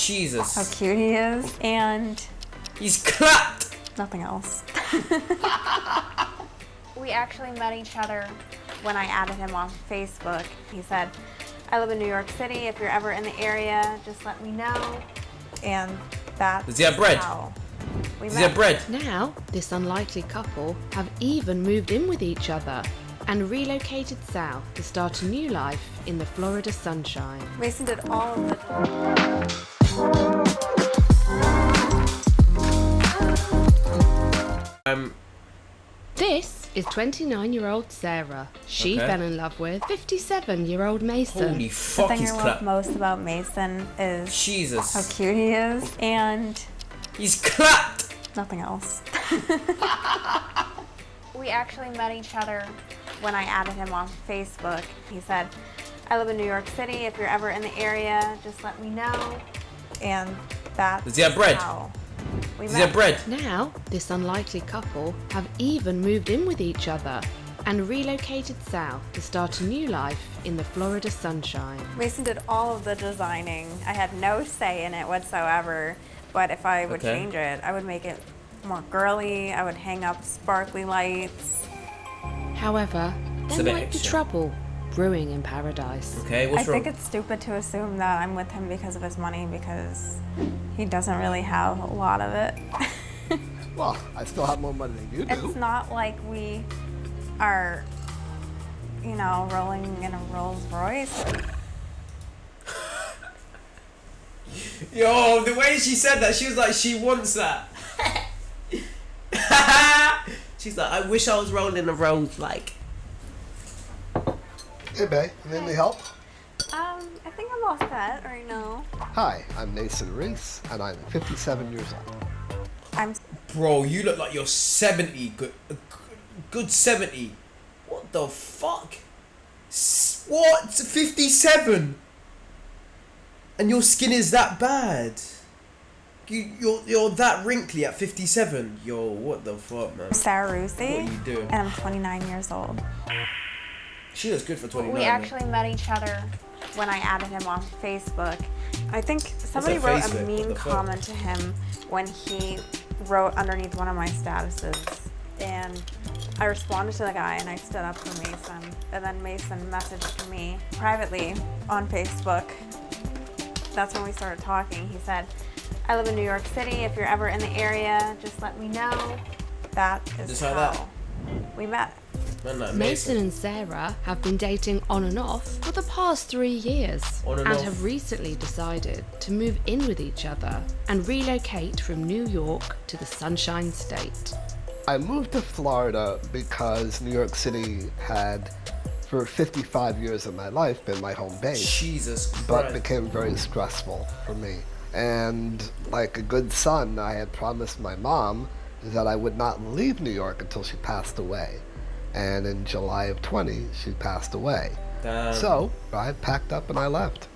Jesus. how cute he is, and He's clapped. nothing else. We actually met each other when I added him on Facebook. He said, I live in New York City. If you're ever in the area, just let me know. And that's Does he have bread? how we Does met. he have bread? Now, this unlikely couple have even moved in with each other and relocated south to start a new life in the Florida sunshine. Mason did all of the... This is 29-year-old Sarah. She Okay. fell in love with 57-year-old Mason. Holy The fuck, thing he's I love clapped. most about Mason is how Jesus. cute he is, and He's clapped. nothing else. We actually met each other when I added him on Facebook. He said, I live in New York City. If you're ever in the area, just let me know. And that's Does he have bread? how we Does met. he have bread? Now, this unlikely couple have even moved in with each other and relocated south to start a new life in the Florida sunshine. Mason did all of the designing. I had no say in it whatsoever, but if I would Okay. change it, I would make it more girly. I would hang up sparkly lights. However, It's a there bit might be extra. trouble brewing in paradise. Okay, what's I wrong? think it's stupid to assume that I'm with him because of his money, because he doesn't really have a lot of it. Well, I still have more money than you do. It's not like we are, you know, rolling in a Rolls Royce. Yo, the way she said that, she was like, she wants that. She's like, I wish I was rolling a Rolls like. Hey, babe, you need any help? I think I'm all set right now. Hi, I'm Mason Reese, and I'm 57 years old. I'm Bro, you look like you're 70. Good 70. What the fuck? What? 57? And your skin is that bad? You're that wrinkly at 57? Yo, what the fuck, man? Sarah What Rusi, are you doing? and I'm 29 years old. She looks good for 29. We man. actually met each other when I added him on Facebook. I think somebody that wrote Facebook? a What mean the fuck? comment to him when he wrote underneath one of my statuses, and I responded to the guy and I stood up for Mason, and then Mason messaged me privately on Facebook. That's when we started talking. He said, I live in New York City. If you're ever in the area, just let me know. That is Just how like that? we met. Man like Mason and Sarah have been dating on and off for the past 3 years On and and off. have recently decided to move in with each other and relocate from New York to the Sunshine State. I moved to Florida because New York City had, for 55 years of my life, been my home base, Jesus Christ. but became very stressful for me. And like a good son, I had promised my mom that I would not leave New York until she passed away. And in July of 20, she passed away. Damn. So I packed up and I left.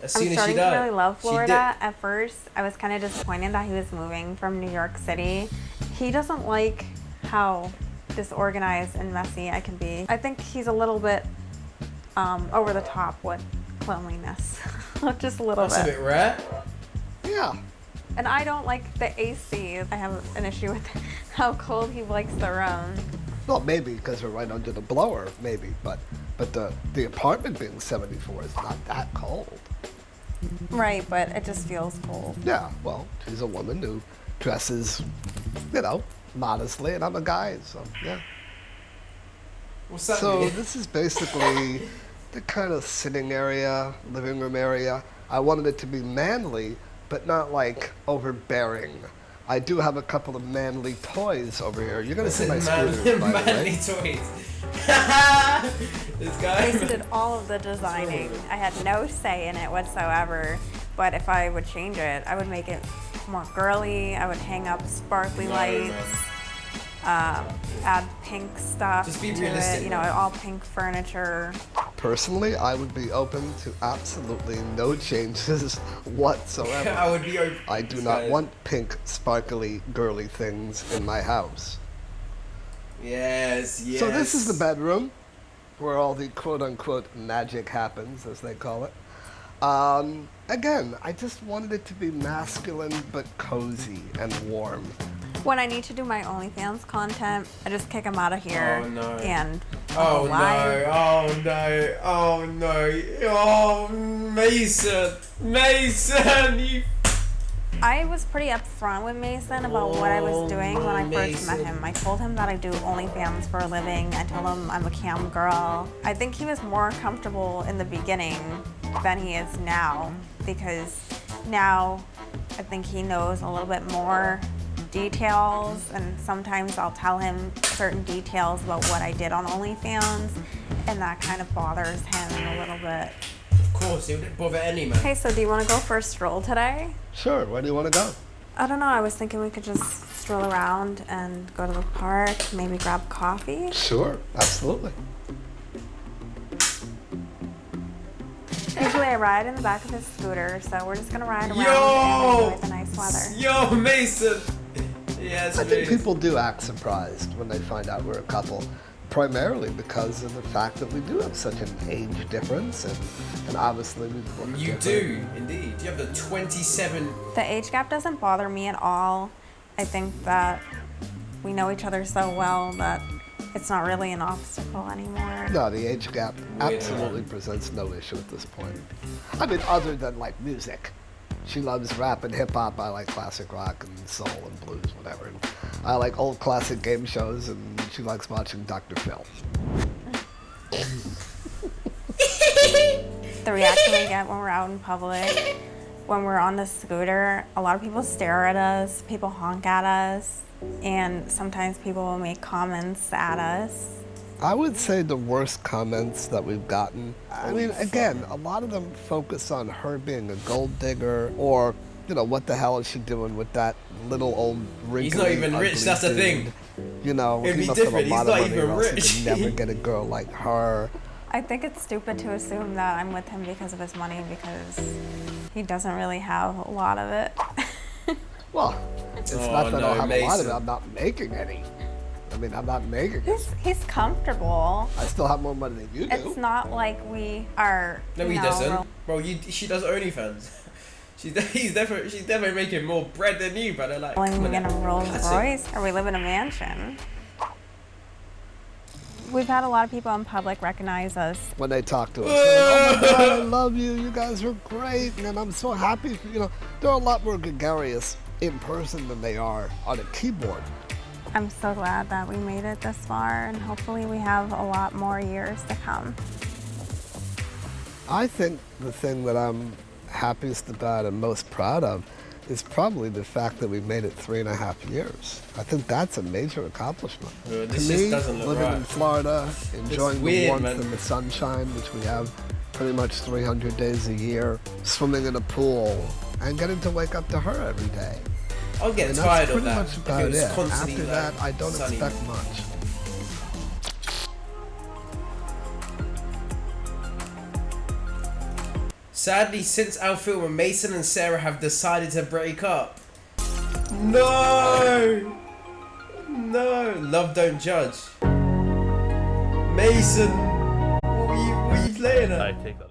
As I'm soon as she starting to died, really love she Florida. At first, I was kind of disappointed that he was moving from New York City. He doesn't like how disorganized and messy I can be. I think he's a little bit over the top with cleanliness. Just a little That's a bit. bit rare. Yeah. And I don't like the AC. I have an issue with how cold he likes the room. Well, maybe because we're right under the blower, maybe. But the apartment being 74 is not that cold. Right, but it just feels cold. Yeah, well, she's a woman who dresses, modestly, and I'm a guy, so yeah. What's that So mean? this is basically the kind of sitting area, living room area. I wanted it to be manly, but not like overbearing. I do have a couple of manly toys over here. You're gonna see my scooter, by the manly way. toys. This guy. Mason did all of the designing. I had no say in it whatsoever, but if I would change it, I would make it more girly. I would hang up sparkly No, lights, add pink stuff Just be to realistic, it, all pink furniture. Personally, I would be open to absolutely no changes whatsoever. I would be open. I do This not guy- want pink, sparkly, girly things in my house. Yes, yes. So this is the bedroom, where all the quote-unquote magic happens, as they call it. Again, I just wanted it to be masculine but cozy and warm. When I need to do my OnlyFans content, I just kick him out of here. Oh, no. And Oh live. no, oh no, oh no, oh Mason, you... I was pretty upfront with Mason about what I was doing when I first met him. I told him that I do OnlyFans for a living. I told him I'm a cam girl. I think he was more comfortable in the beginning than he is now, because now I think he knows a little bit more details, and sometimes I'll tell him certain details about what I did on OnlyFans, and that kind of bothers him a little bit. Of course, it wouldn't bother any man. Hey, so do you want to go for a stroll today? Sure, where do you want to go? I don't know, I was thinking we could just stroll around and go to the park, maybe grab coffee. Sure, absolutely. Usually I ride in the back of his scooter, so we're just gonna ride around Yo! and enjoy the nice weather. Yo, Mason! Yes, I think Mason. people do act surprised when they find out we're a couple, primarily because of the fact that we do have such an age difference, and obviously we look You different. do, indeed. You have the 27... The age gap doesn't bother me at all. I think that we know each other so well that it's not really an obstacle anymore. No, the age gap absolutely presents no issue at this point. I mean, other than like music. She loves rap and hip hop. I like classic rock and soul and blues, whatever. And I like old classic game shows, and she likes watching Dr. Phil. The reaction we get when we're out in public, when we're on the scooter, a lot of people stare at us, people honk at us, and sometimes people will make comments at us. I would say the worst comments that we've gotten, I mean, again, a lot of them focus on her being a gold digger, or, you know, what the hell is she doing with that little old wrinkly, He's not even rich, ugly that's the dude? thing. You know, It'd he be must have a different, lot he's of not money, even or else he rich. could never get a girl like her. I think it's stupid to assume that I'm with him because of his money, because he doesn't really have a lot of it. Well, it's Oh, not that no, I don't have a lot of it, Mason. I'm not making any. I mean, I'm not making it. He's comfortable. I still have more money than you do. It's not like we are. No, he doesn't. Bro, she does OnlyFans. She's definitely making more bread than you, brother. Like, Rolling come on in a now. Rolls Classic. Royce, or we live in a mansion. We've had a lot of people in public recognize us. When they talk to us, they're like, oh my God, I love you, you guys are great, and I'm so happy for, you know, they're a lot more gregarious in person than they are on a keyboard. I'm so glad that we made it this far, and hopefully we have a lot more years to come. I think the thing that I'm happiest about and most proud of is probably the fact that we've made it 3.5 years. I think that's a major accomplishment. This to just me, doesn't look living right. in Florida, enjoying the weird, warmth man. and the sunshine, which we have pretty much 300 days a year, swimming in a pool, and getting to wake up to her every day. I'll get And tired that's of pretty that. much If about it was it. constantly After like, that, I don't sunny. expect much. Sadly, since our film, Mason and Sarah have decided to break up. No! No! Love don't judge. Mason! What were you playing at? I take that.